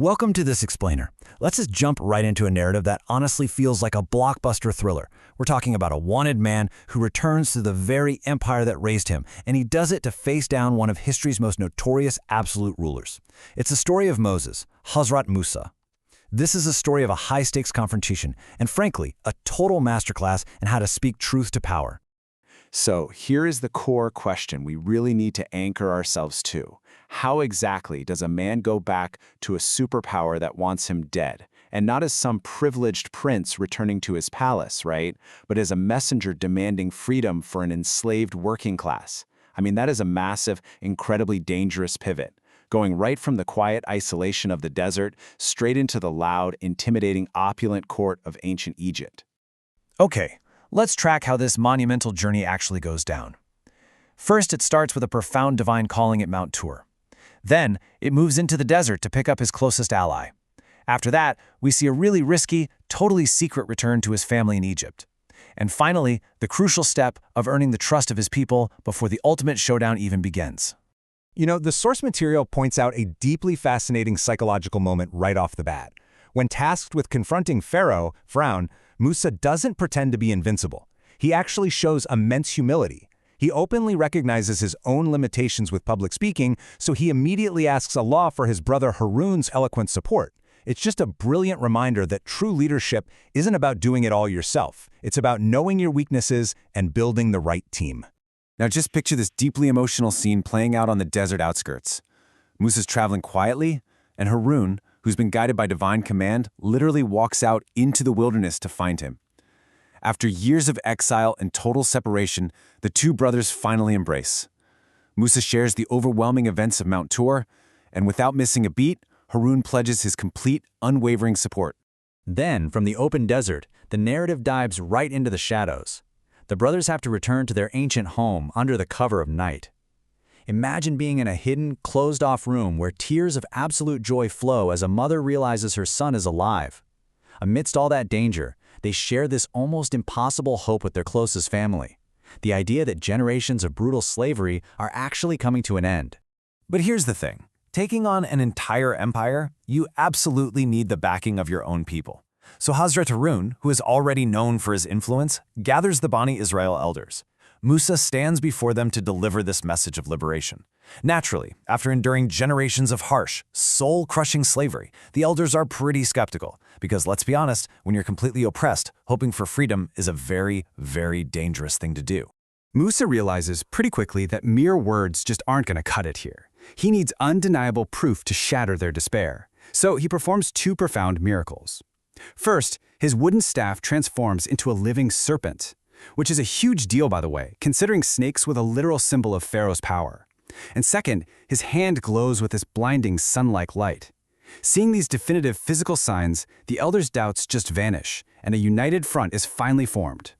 Welcome to this explainer. Let's just jump right into a narrative that honestly feels like a blockbuster thriller. We're talking about a wanted man who returns to the very empire that raised him, and he does it to face down one of history's most notorious absolute rulers. It's the story of Moses, Hazrat Musa. This is a story of a high-stakes confrontation, and frankly, a total masterclass in how to speak truth to power. So here is the core question we really need to anchor ourselves to. How exactly does a man go back to a superpower that wants him dead? And not as some privileged prince returning to his palace, right? But as a messenger demanding freedom for an enslaved working class. I mean, that is a massive, incredibly dangerous pivot. Going right from the quiet isolation of the desert straight into the loud, intimidating, opulent court of ancient Egypt. Okay, let's track how this monumental journey actually goes down. First, it starts with a profound divine calling at Mount Tur. Then, it moves into the desert to pick up his closest ally. After that, we see a really risky, totally secret return to his family in Egypt. And finally, the crucial step of earning the trust of his people before the ultimate showdown even begins. You know, the source material points out a deeply fascinating psychological moment right off the bat. When tasked with confronting Firaun, Musa doesn't pretend to be invincible. He actually shows immense humility. He openly recognizes his own limitations with public speaking, so he immediately asks Allah for his brother Harun's eloquent support. It's just a brilliant reminder that true leadership isn't about doing it all yourself. It's about knowing your weaknesses and building the right team. Now just picture this deeply emotional scene playing out on the desert outskirts. Musa's traveling quietly, and Harun, who's been guided by divine command, literally walks out into the wilderness to find him. After years of exile and total separation, the two brothers finally embrace. Musa shares the overwhelming events of Mount Tur, and without missing a beat, Harun pledges his complete, unwavering support. Then, from the open desert, the narrative dives right into the shadows. The brothers have to return to their ancient home under the cover of night. Imagine being in a hidden, closed-off room where tears of absolute joy flow as a mother realizes her son is alive. Amidst all that danger, they share this almost impossible hope with their closest family. The idea that generations of brutal slavery are actually coming to an end. But here's the thing. Taking on an entire empire, you absolutely need the backing of your own people. So Hazrat Harun, who is already known for his influence, gathers the Bani Israel elders. Musa stands before them to deliver this message of liberation. Naturally, after enduring generations of harsh, soul-crushing slavery, the elders are pretty skeptical, because let's be honest, when you're completely oppressed, hoping for freedom is a very, very dangerous thing to do. Musa realizes pretty quickly that mere words just aren't going to cut it here. He needs undeniable proof to shatter their despair. So he performs two profound miracles. First, his wooden staff transforms into a living serpent, which is a huge deal, by the way, considering snakes were the literal symbol of Pharaoh's power. And second, his hand glows with this blinding sun-like light. Seeing these definitive physical signs, the elders' doubts just vanish, and a united front is finally formed.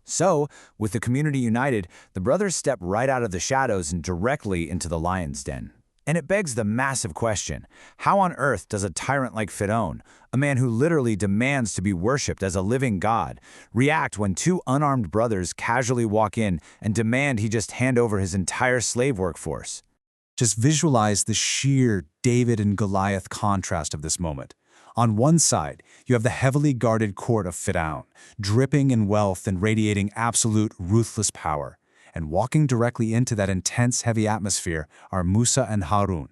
So, with the community united, the brothers step right out of the shadows and directly into the lion's den. And it begs the massive question, how on earth does a tyrant like Firaun, a man who literally demands to be worshipped as a living god, react when two unarmed brothers casually walk in and demand he just hand over his entire slave workforce? Just visualize the sheer David and Goliath contrast of this moment. On one side, you have the heavily guarded court of Firaun, dripping in wealth and radiating absolute, ruthless power. And walking directly into that intense, heavy atmosphere are Musa and Harun.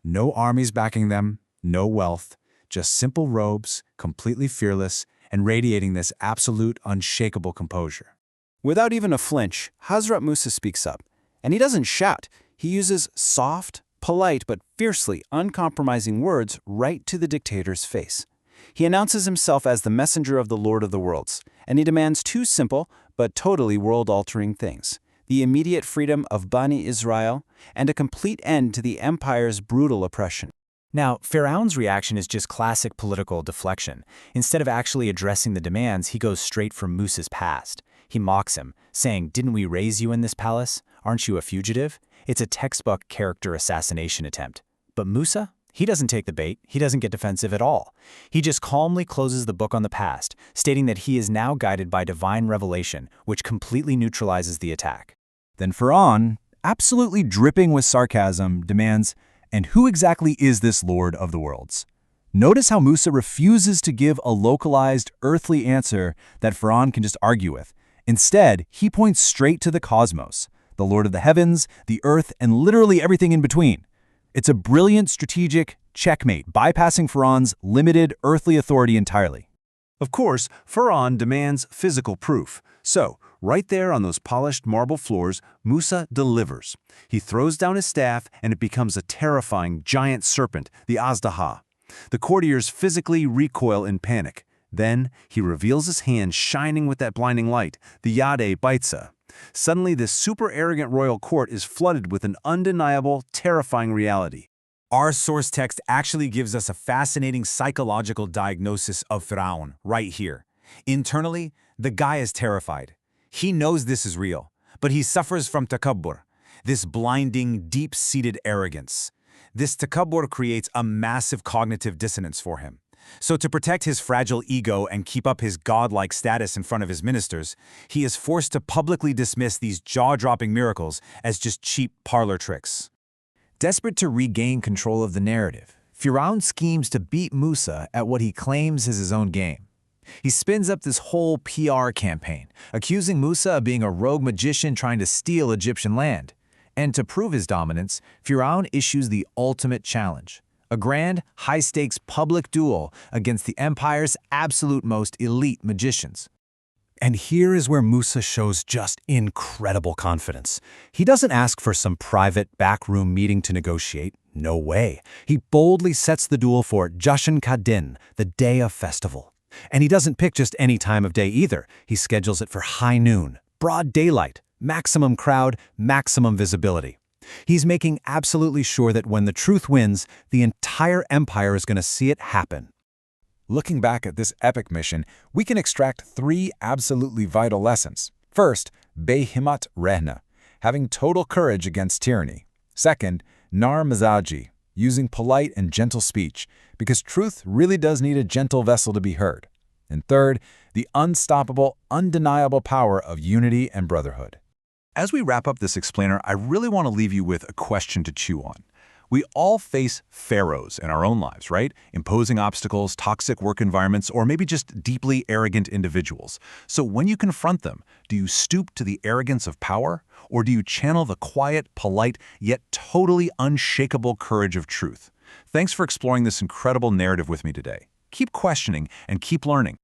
No armies backing them, no wealth, just simple robes, completely fearless, and radiating this absolute, unshakable composure. Without even a flinch, Hazrat Musa speaks up. And he doesn't shout. He uses soft, polite, but fiercely uncompromising words right to the dictator's face. He announces himself as the messenger of the Lord of the Worlds, and he demands two simple, but totally world-altering things: the immediate freedom of Bani Israel and a complete end to the empire's brutal oppression. Now, Firaun's reaction is just classic political deflection. Instead of actually addressing the demands, he goes straight for Musa's past. He mocks him, saying, "Didn't we raise you in this palace? Aren't you a fugitive?" It's a textbook character assassination attempt. But Musa? He doesn't take the bait. He doesn't get defensive at all. He just calmly closes the book on the past, stating that he is now guided by divine revelation, which completely neutralizes the attack. Then Firaun, absolutely dripping with sarcasm, demands, "And who exactly is this Lord of the Worlds?" Notice how Musa refuses to give a localized, earthly answer that Firaun can just argue with. Instead, he points straight to the cosmos, the Lord of the heavens, the earth, and literally everything in between. It's a brilliant strategic checkmate, bypassing Firaun's limited earthly authority entirely. Of course, Firaun demands physical proof. So, right there on those polished marble floors, Musa delivers. He throws down his staff and it becomes a terrifying giant serpent, the Azdaha. The courtiers physically recoil in panic. Then, he reveals his hand shining with that blinding light, the Yade Baitza. Suddenly, this super arrogant royal court is flooded with an undeniable, terrifying reality. Our source text actually gives us a fascinating psychological diagnosis of Firaun right here. Internally, the guy is terrified. He knows this is real, but he suffers from takabbur, this blinding, deep-seated arrogance. This takabbur creates a massive cognitive dissonance for him. So to protect his fragile ego and keep up his godlike status in front of his ministers, he is forced to publicly dismiss these jaw-dropping miracles as just cheap parlor tricks. Desperate to regain control of the narrative, Firaun schemes to beat Musa at what he claims is his own game. He spins up this whole PR campaign, accusing Musa of being a rogue magician trying to steal Egyptian land. And to prove his dominance, Firaun issues the ultimate challenge, a grand, high-stakes public duel against the empire's absolute most elite magicians. And here is where Musa shows just incredible confidence. He doesn't ask for some private backroom meeting to negotiate. No way. He boldly sets the duel for Jashan Kadin, the day of festival. And he doesn't pick just any time of day either. He schedules it for high noon, broad daylight, maximum crowd, maximum visibility. He's making absolutely sure that when the truth wins, the entire empire is going to see it happen. Looking back at this epic mission, we can extract 3 absolutely vital lessons. First, Behimat Rehna, having total courage against tyranny. Second, Nar Mazaji, using polite and gentle speech, because truth really does need a gentle vessel to be heard. And third, the unstoppable, undeniable power of unity and brotherhood. As we wrap up this explainer, I really want to leave you with a question to chew on. We all face pharaohs in our own lives, right? Imposing obstacles, toxic work environments, or maybe just deeply arrogant individuals. So when you confront them, do you stoop to the arrogance of power? Or do you channel the quiet, polite, yet totally unshakable courage of truth? Thanks for exploring this incredible narrative with me today. Keep questioning and keep learning.